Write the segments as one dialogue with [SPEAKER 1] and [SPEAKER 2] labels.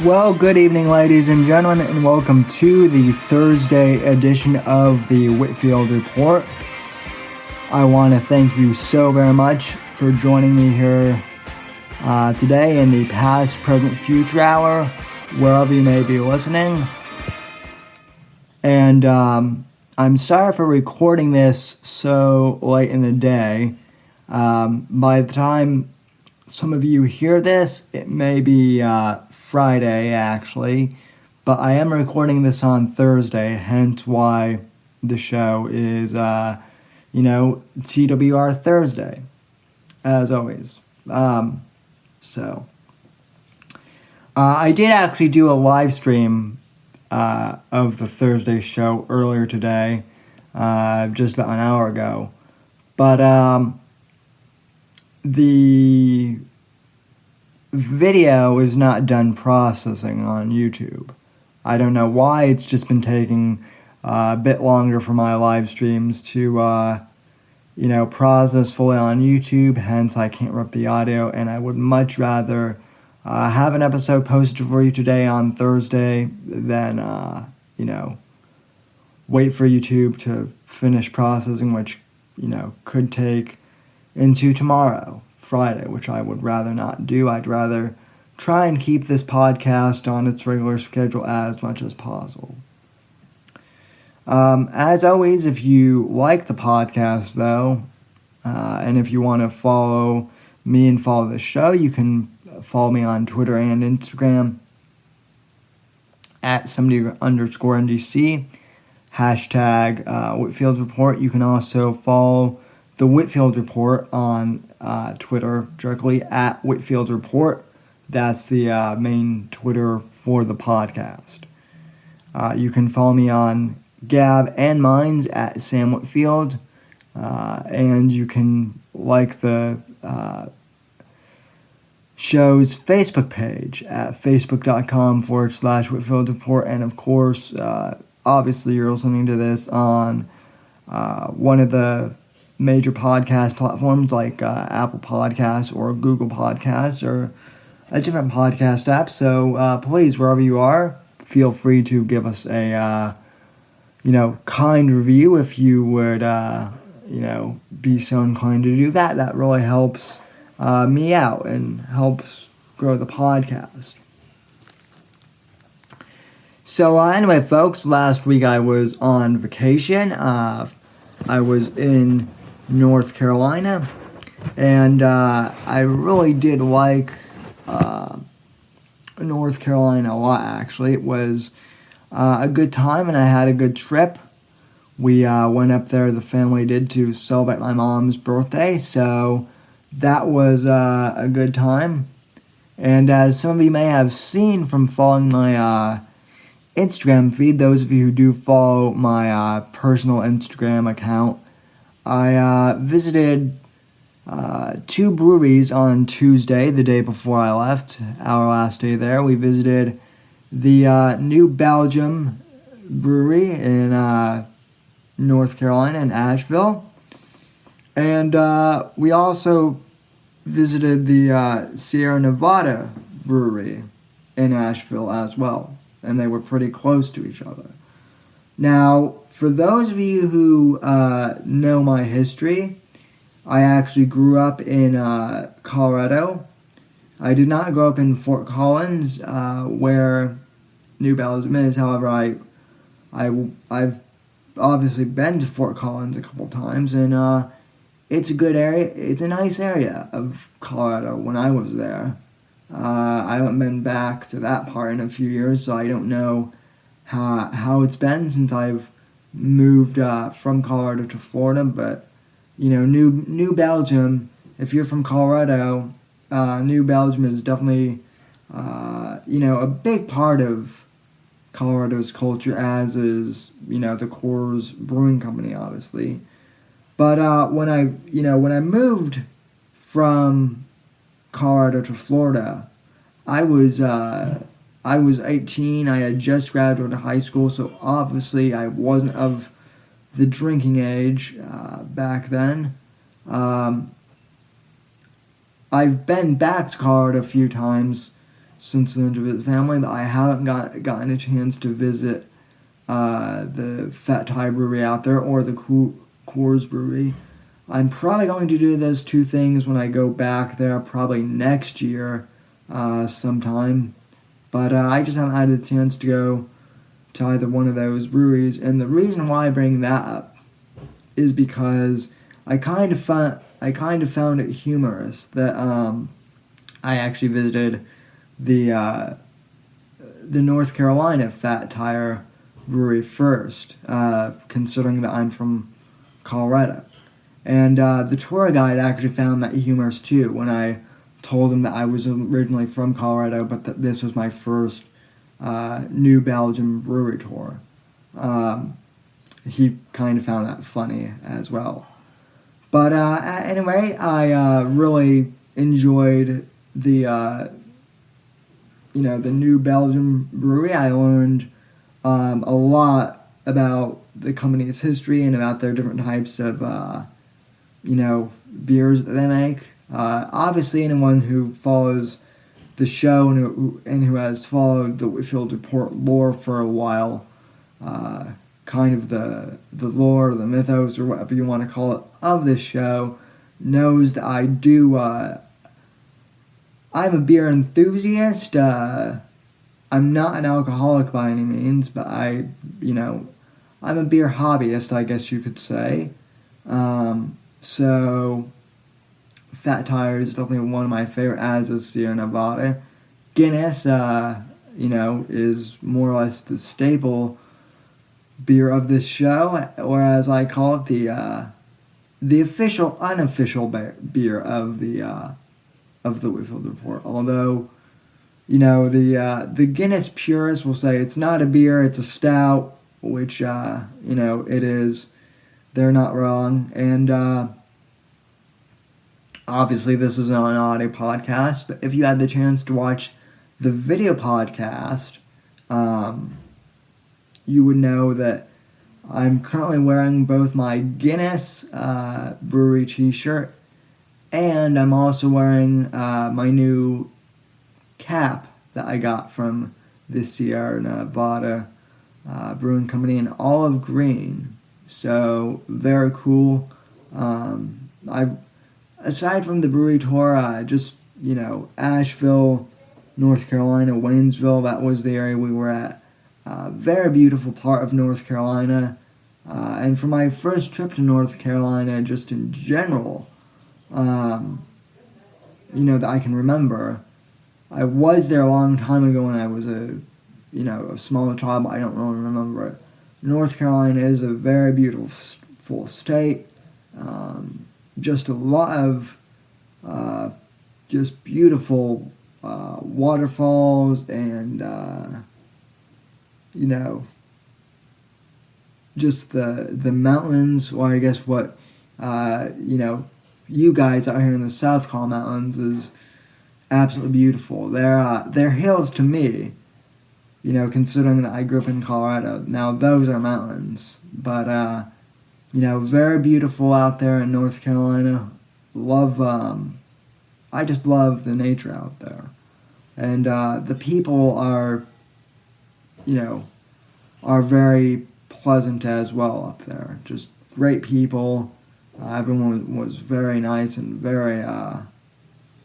[SPEAKER 1] Well, good evening, ladies and gentlemen, and welcome to the Thursday edition of the Whitfield Report. I want to thank you so very much for joining me here today in the past, present, future hour, wherever you may be listening. And I'm sorry for recording this so late in the day. By the time some of you hear this, it may be Friday, actually, but I am recording this on Thursday, hence why the show is, TWR Thursday, as always. I did actually do a live stream of the Thursday show earlier today, just about an hour ago, but the video is not done processing on YouTube. I don't know why. It's just been taking a bit longer for my live streams to process fully on YouTube, hence I can't rip the audio, and I would much rather have an episode posted for you today on Thursday than wait for YouTube to finish processing, which could take into tomorrow, Friday, which I would rather not do. I'd rather try and keep this podcast on its regular schedule as much as possible. As always, if you like the podcast, though, and if you want to follow me and follow the show, you can follow me on Twitter and Instagram at somebody_NDC, hashtag Whitfield Report. You can also follow the Whitfield Report on Twitter directly at Whitfield Report. That's the main Twitter for the podcast. You can follow me on Gab and Minds at Sam Whitfield, and you can like the show's Facebook page at facebook.com/Whitfield Report, and of course, obviously you're listening to this on one of the major podcast platforms like Apple Podcasts or Google Podcasts or a different podcast app. So please, wherever you are, feel free to give us a kind review if you would be so inclined to do that. That really helps me out and helps grow the podcast. So anyway, folks, last week I was on vacation. I was in North Carolina, and I really did like North Carolina a lot, actually. It was a good time, and I had a good trip. We went up there, the family did, to celebrate my mom's birthday, so that was a good time. And as some of you may have seen from following my Instagram feed, those of you who do follow my personal Instagram account, I visited 2 breweries on Tuesday, the day before I left, our last day there. We visited the New Belgium Brewery in North Carolina, in Asheville. And we also visited the Sierra Nevada Brewery in Asheville as well. And they were pretty close to each other. Now, for those of you who know my history, I actually grew up in Colorado. I did not grow up in Fort Collins, where New Belgium is. However, I've obviously been to Fort Collins a couple times, and it's a good area. It's a nice area of Colorado when I was there. I haven't been back to that part in a few years, so I don't know how it's been since I've moved from Colorado to Florida. But New Belgium, if you're from Colorado, New Belgium is definitely a big part of Colorado's culture, as is the Coors Brewing Company, obviously. But when I moved from Colorado to Florida, I was 18. I had just graduated high school, so obviously I wasn't of the drinking age back then. I've been back to Colorado a few times since then to visit family, but I haven't gotten a chance to visit the Fat Tire Brewery out there or the Coors Brewery. I'm probably going to do those two things when I go back there, probably next year sometime. But I just haven't had the chance to go to either one of those breweries. And the reason why I bring that up is because I kind of found it humorous that I actually visited the North Carolina Fat Tire Brewery first, considering that I'm from Colorado. And the tour guide actually found that humorous too when I told him that I was originally from Colorado, but that this was my first New Belgium brewery tour. He kind of found that funny as well. But anyway, I really enjoyed the the New Belgium brewery. I learned a lot about the company's history and about their different types of beers that they make. Obviously, anyone who follows the show and who has followed the Whitfield Report lore for a while, kind of the lore, the mythos, or whatever you want to call it, of this show, knows that I do. I'm a beer enthusiast. I'm not an alcoholic by any means, but I'm a beer hobbyist, I guess you could say. So, Fat Tire is definitely one of my favorite, as is Sierra Nevada. Guinness, is more or less the staple beer of this show, or as I call it, the official, unofficial beer of the Whitfield Report. Although, the Guinness purists will say it's not a beer, it's a stout, which it is. They're not wrong, and obviously this is not an audio podcast, but if you had the chance to watch the video podcast, you would know that I'm currently wearing both my Guinness brewery t-shirt, and I'm also wearing my new cap that I got from the Sierra Nevada Brewing Company in olive green. So very cool. Aside from the brewery tour, just Asheville, North Carolina, Waynesville, that was the area we were at. Very beautiful part of North Carolina. And for my first trip to North Carolina, just in general, that I can remember, I was there a long time ago when I was a smaller child, but I don't really remember it. North Carolina is a very beautiful state. Just a lot of just beautiful waterfalls and just the mountains, or I guess what you guys out here in the South call mountains, is absolutely beautiful. They're hills to me, considering that I grew up in Colorado. Now those are mountains, but very beautiful out there in North Carolina. I just love the nature out there, and the people are very pleasant as well up there. Just great people. Everyone was very nice and very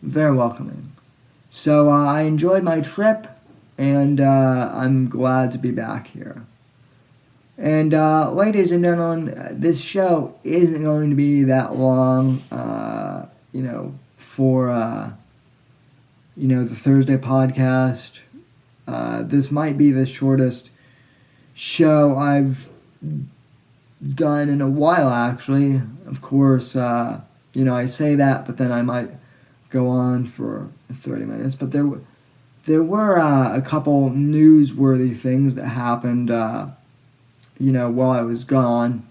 [SPEAKER 1] welcoming. So I enjoyed my trip, and I'm glad to be back here. And ladies and gentlemen, this show isn't going to be that long, for the Thursday podcast. This might be the shortest show I've done in a while, actually. Of course, I say that, but then I might go on for 30 minutes. But there were a couple newsworthy things that happened, while I was gone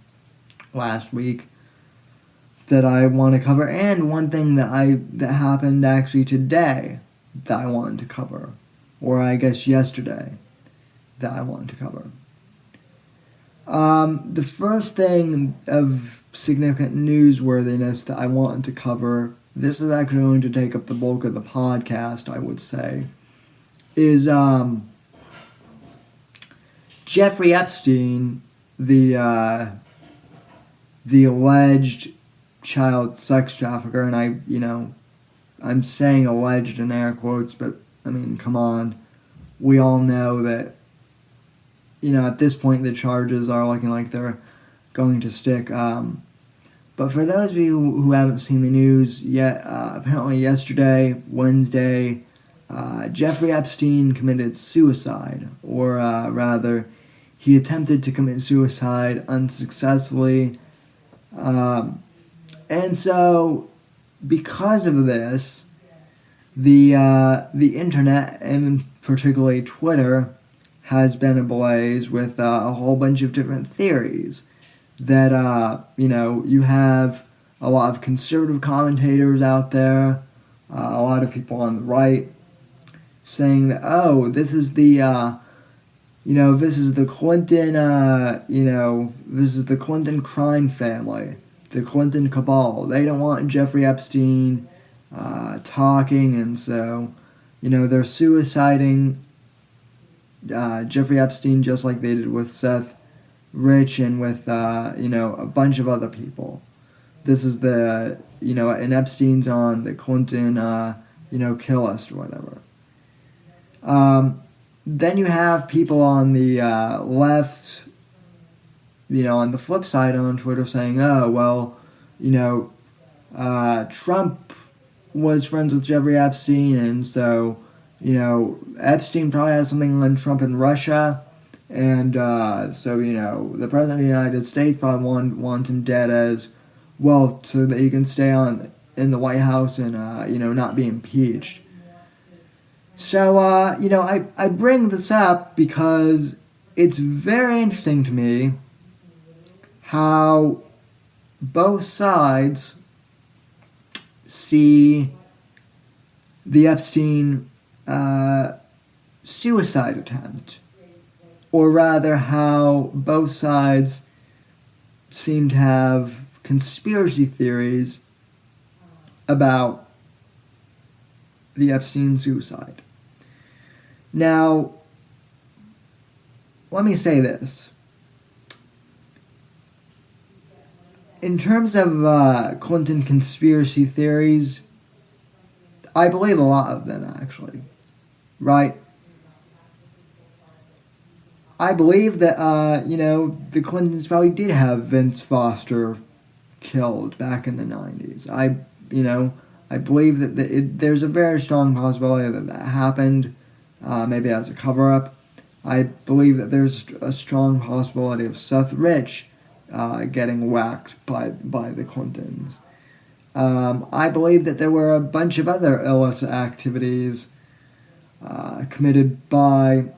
[SPEAKER 1] last week that I want to cover, and one thing that happened actually today that I wanted to cover, or I guess yesterday that I wanted to cover. The first thing of significant newsworthiness that I wanted to cover, this is actually going to take up the bulk of the podcast, I would say, is Jeffrey Epstein, the alleged child sex trafficker, and I'm saying alleged in air quotes, but I mean, come on, we all know that at this point the charges are looking like they're going to stick. But for those of you who haven't seen the news yet, apparently yesterday, Wednesday, Jeffrey Epstein committed suicide, or rather, he attempted to commit suicide unsuccessfully. And so, because of this, the internet, and particularly Twitter, has been ablaze with a whole bunch of different theories. That you have a lot of conservative commentators out there, a lot of people on the right, saying that this is the this is the Clinton this is the Clinton crime family, the Clinton cabal. They don't want Jeffrey Epstein talking, and so they're suiciding Jeffrey Epstein just like they did with Seth Rich and with a bunch of other people. This is the and Epstein's on the Clinton kill list or whatever. Then you have people on the left, on the flip side on Twitter saying, Trump was friends with Jeffrey Epstein, and so Epstein probably has something on Trump in Russia. And so the president of the United States probably wants him dead as well, so that he can stay in the White House and not be impeached. So I bring this up because it's very interesting to me how both sides see the Epstein suicide attempt. Or rather, how both sides seem to have conspiracy theories about the Epstein suicide. Now, let me say this. In terms of Clinton conspiracy theories, I believe a lot of them, actually. Right? I believe that, the Clintons probably did have Vince Foster killed back in the 90s. I believe that there's a very strong possibility that happened, maybe as a cover-up. I believe that there's a strong possibility of Seth Rich getting whacked by the Clintons. I believe that there were a bunch of other illicit activities committed by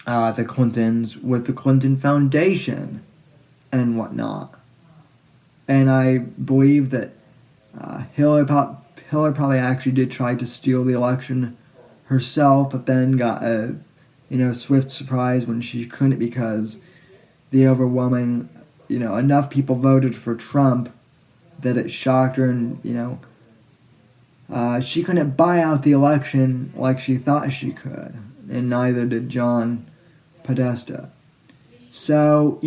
[SPEAKER 1] the Clintons with the Clinton Foundation and whatnot. And I believe that Hillary probably actually did try to steal the election herself, but then got a swift surprise when she couldn't, because the overwhelming enough people voted for Trump that it shocked her, and she couldn't buy out the election like she thought she could, and neither did John Podesta. So,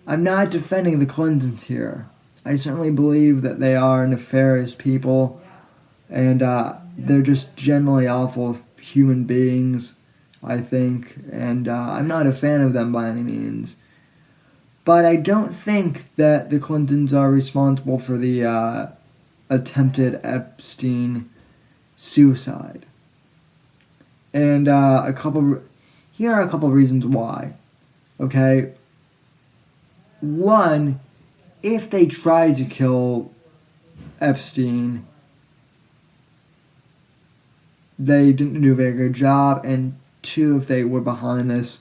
[SPEAKER 1] I'm not defending the Clintons here. I certainly believe that they are nefarious people, and they're just generally awful human beings, I think, and I'm not a fan of them by any means. But I don't think that the Clintons are responsible for the attempted Epstein suicide. And here are a couple of reasons why. Okay? One, if they tried to kill Epstein, they didn't do a very good job. And two, if they were behind this,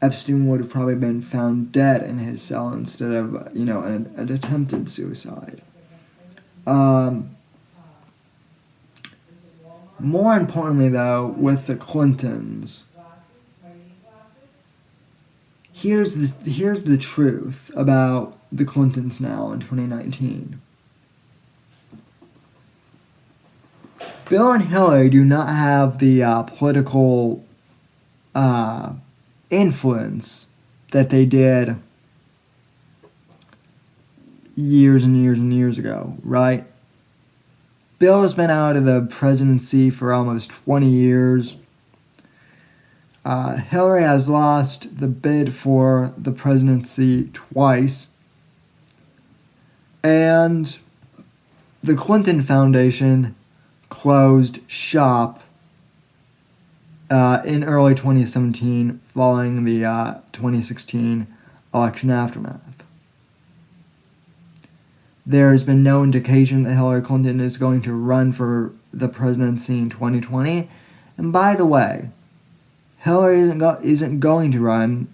[SPEAKER 1] Epstein would have probably been found dead in his cell instead of, an attempted suicide. More importantly, though, with the Clintons, here's the truth about the Clintons now in 2019. Bill and Hillary do not have the political influence that they did years and years and years ago, right? Bill has been out of the presidency for almost 20 years. Hillary has lost the bid for the presidency twice. And the Clinton Foundation closed shop in early 2017 following the 2016 election aftermath. There's been no indication that Hillary Clinton is going to run for the presidency in 2020. And by the way, Hillary isn't going to run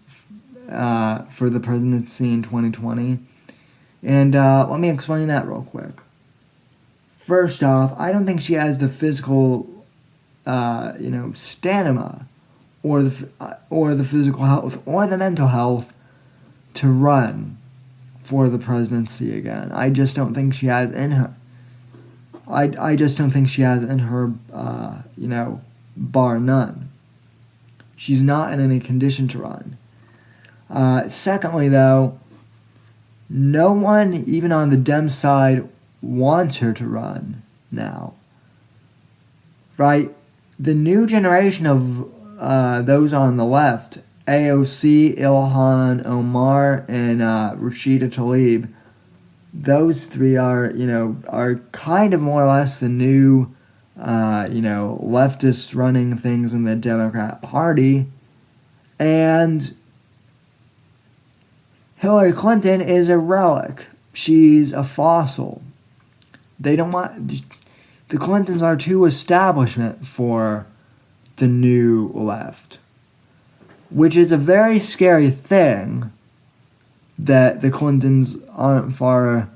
[SPEAKER 1] for the presidency in 2020. And let me explain that real quick. First off, I don't think she has the physical, stamina, or the physical health, or the mental health to run for the presidency again. I just don't think she has in her. I just don't think she has in her, bar none. She's not in any condition to run. Secondly, though, no one, even on the Dem side, wants her to run now. Right? The new generation of those on the left, AOC, Ilhan Omar, and Rashida Tlaib, those three are kind of more or less the new, leftists running things in the Democrat Party. And Hillary Clinton is a relic. She's a fossil. They don't want... The Clintons are too establishment for the new left. Which is a very scary thing that the Clintons aren't far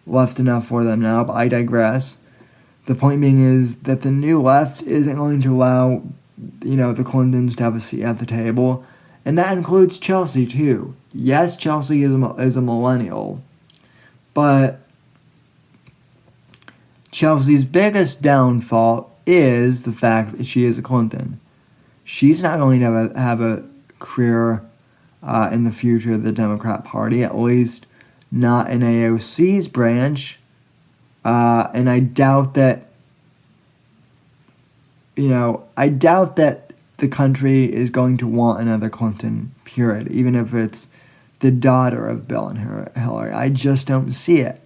[SPEAKER 1] left enough for them now, but I digress. The point being is that the new left isn't going to allow, the Clintons to have a seat at the table. And that includes Chelsea, too. Yes, Chelsea is a millennial, but Chelsea's biggest downfall is the fact that she is a Clinton. She's not going to have a career in the future of the Democrat Party, at least not in AOC's branch, and I doubt that, the country is going to want another Clinton, period, even if it's the daughter of Bill and Hillary. I just don't see it.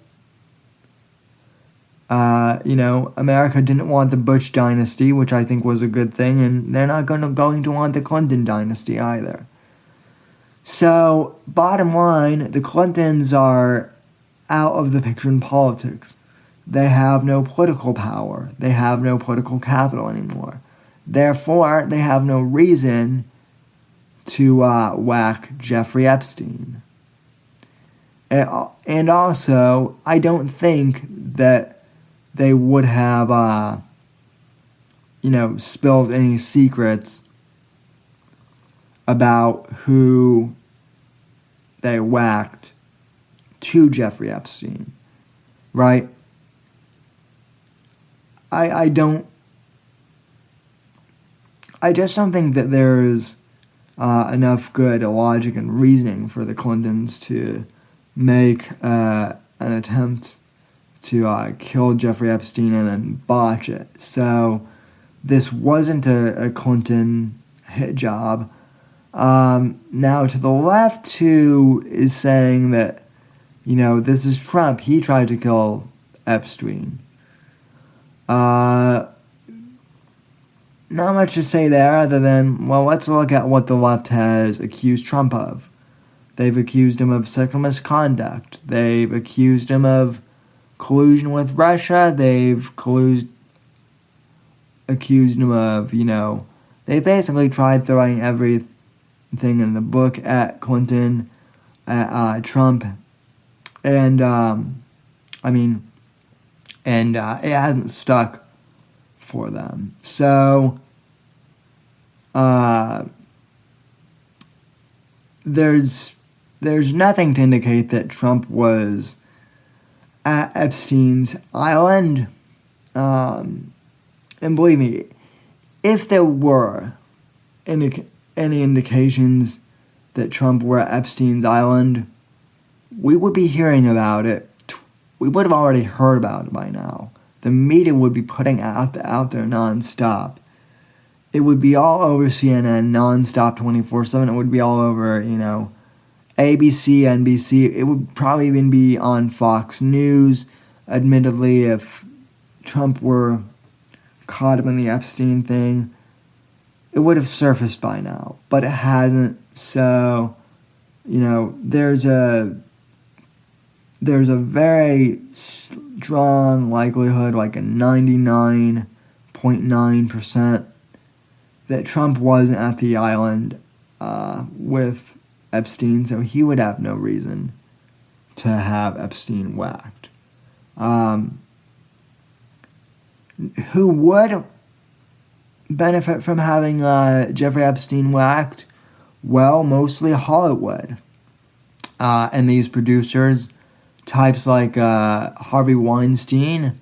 [SPEAKER 1] America didn't want the Bush dynasty, which I think was a good thing, and they're not going to want the Clinton dynasty either. So, bottom line, the Clintons are out of the picture in politics. They have no political power. They have no political capital anymore. Therefore, they have no reason to whack Jeffrey Epstein. And also, I don't think that they would have, spilled any secrets about who they whacked to Jeffrey Epstein, right? I just don't think that there's enough good logic and reasoning for the Clintons to make an attempt to kill Jeffrey Epstein and then botch it. So this wasn't a Clinton hit job. Now to the left, who is saying that, this is Trump. He tried to kill Epstein. Not much to say there other than, well, let's look at what the left has accused Trump of. They've accused him of sexual misconduct. They've accused him of collusion with Russia. They've accused him of, they basically tried throwing everything in the book at Clinton, at Trump. And, it hasn't stuck for them. So, there's nothing to indicate that Trump was at Epstein's island. and believe me, if there were any indications that Trump were at Epstein's island, we would be hearing about it. We would have already heard about it by now. The media would be putting out there nonstop. It would be all over CNN nonstop 24/7. It would be all over, ABC, NBC. It would probably even be on Fox News, admittedly, if Trump were caught up in the Epstein thing. It would have surfaced by now, but it hasn't. So, there's a very strong likelihood, like a 99.9%, that Trump wasn't at the island with Epstein, so he would have no reason to have Epstein whacked. Who would benefit from having Jeffrey Epstein whacked? Well, mostly Hollywood. And these producers, types like Harvey Weinstein,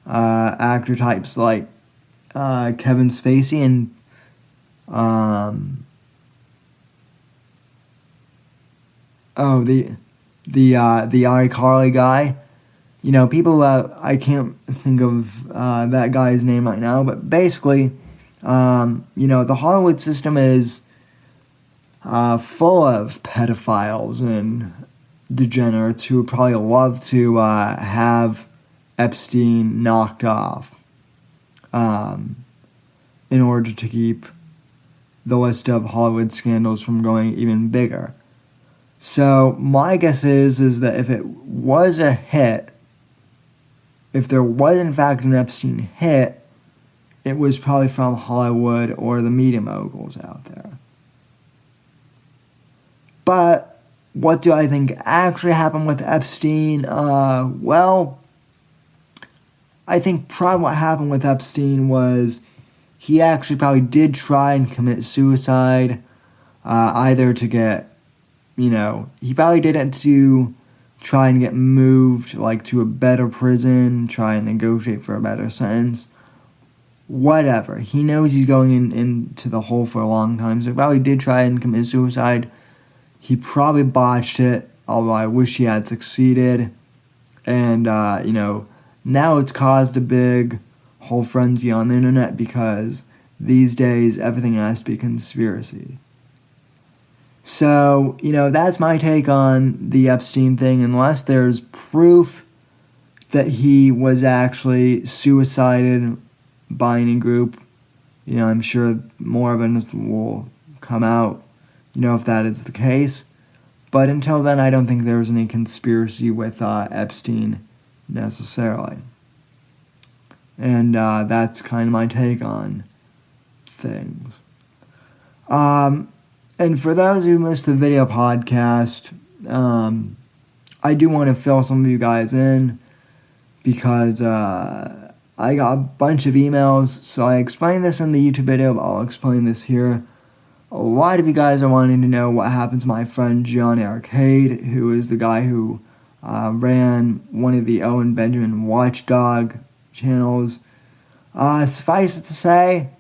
[SPEAKER 1] actor types like Kevin Spacey, and the iCarly guy. People, I can't think of that guy's name right now, but basically, the Hollywood system is full of pedophiles and degenerates who would probably love to have Epstein knocked off in order to keep the list of Hollywood scandals from going even bigger. So my guess is that if it was a hit, if there was in fact an Epstein hit, it was probably from Hollywood or the media moguls out there. But what do I think actually happened with Epstein? Well, I think probably what happened with Epstein was he actually probably did try and commit suicide, either to get, he probably did it to try and get moved, like, to a better prison, try and negotiate for a better sentence. Whatever. He knows he's going into the hole for a long time, so he probably did try and commit suicide. He probably botched it, although I wish he had succeeded. And, now it's caused a big whole frenzy on the internet because these days everything has to be conspiracy. So, that's my take on the Epstein thing. Unless there's proof that he was actually suicided by any group, I'm sure more evidence will come out, if that is the case. But until then, I don't think there's any conspiracy with Epstein necessarily. And that's kind of my take on things. And for those who missed the video podcast, I do want to fill some of you guys in because I got a bunch of emails. So I explained this in the YouTube video, but I'll explain this here. A lot of you guys are wanting to know what happened to my friend Johnny Arcade, who is the guy who ran one of the Owen Benjamin Watchdog channels. Suffice it to say,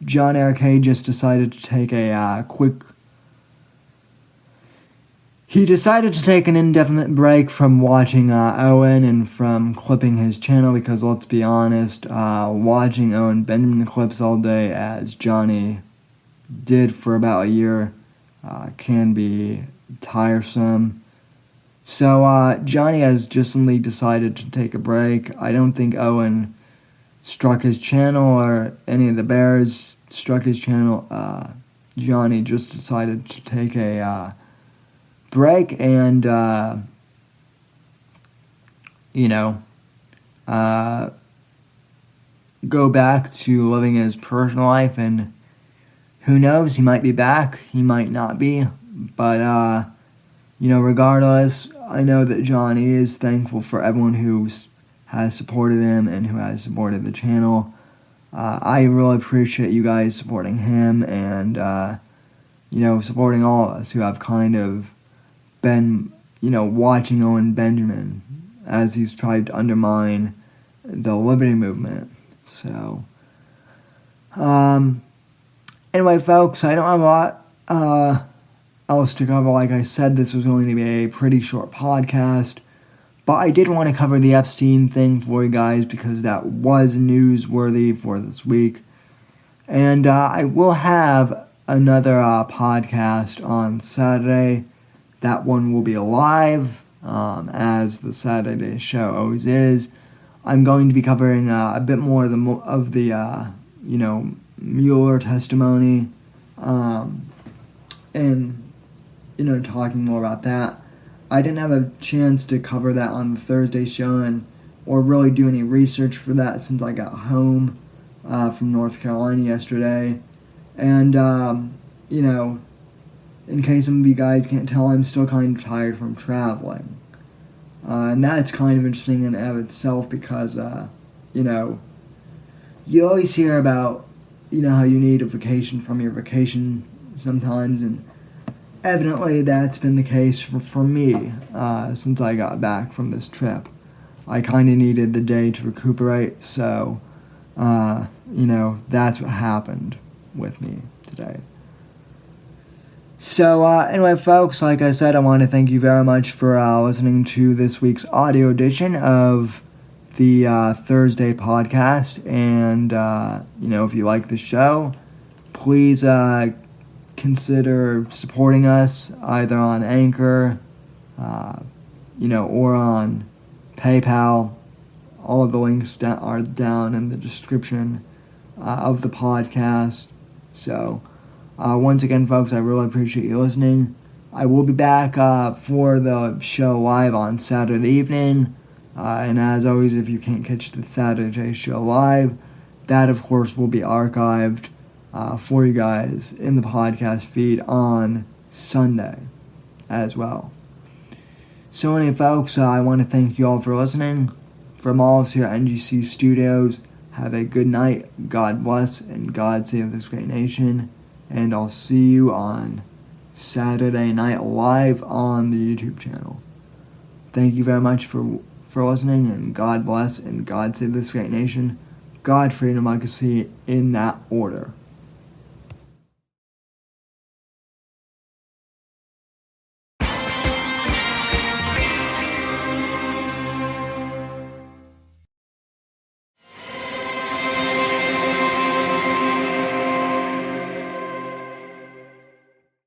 [SPEAKER 1] John Arcade just decided to take He decided to take an indefinite break from watching Owen and from clipping his channel because, let's be honest, watching Owen Benjamin clips all day, as Johnny did for about a year, can be tiresome. So Johnny has just suddenly decided to take a break. I don't think Owen struck his channel or any of the Bears struck his channel. Johnny just decided to take a break and, go back to living his personal life, and who knows, he might be back, he might not be, but, regardless, I know that Johnny is thankful for everyone who has supported him and who has supported the channel. I really appreciate you guys supporting him and, supporting all of us who have kind of been, watching Owen Benjamin as he's tried to undermine the liberty movement. So, Um, anyway, folks, I don't have a lot else to cover. Like I said, this was going to be a pretty short podcast. But I did want to cover the Epstein thing for you guys because that was newsworthy for this week. And I will have another podcast on Saturday. That one will be live, as the Saturday show always is. I'm going to be covering a bit more of the Mueller testimony, and talking more about that. I didn't have a chance to cover that on the Thursday show or really do any research for that since I got home from North Carolina yesterday. And, in case some of you guys can't tell, I'm still kind of tired from traveling. And that's kind of interesting in and of itself because, you always hear about, how you need a vacation from your vacation sometimes, and evidently that's been the case for me since I got back from this trip. I kind of needed the day to recuperate, so, that's what happened with me today. So, anyway, folks, like I said, I want to thank you very much for listening to this week's audio edition of the Thursday podcast. And, if you like the show, please consider supporting us either on Anchor, or on PayPal. All of the links are down in the description of the podcast. So, once again, folks, I really appreciate you listening. I will be back for the show live on Saturday evening. And as always, if you can't catch the Saturday show live, that, of course, will be archived for you guys in the podcast feed on Sunday as well. So anyway, folks, I want to thank you all for listening. From all of us here at NGC Studios, have a good night, God bless, and God save this great nation. And I'll see you on Saturday night live on the YouTube channel. Thank you very much for listening, and God bless, and God save this great nation. God, freedom, democracy, in that order.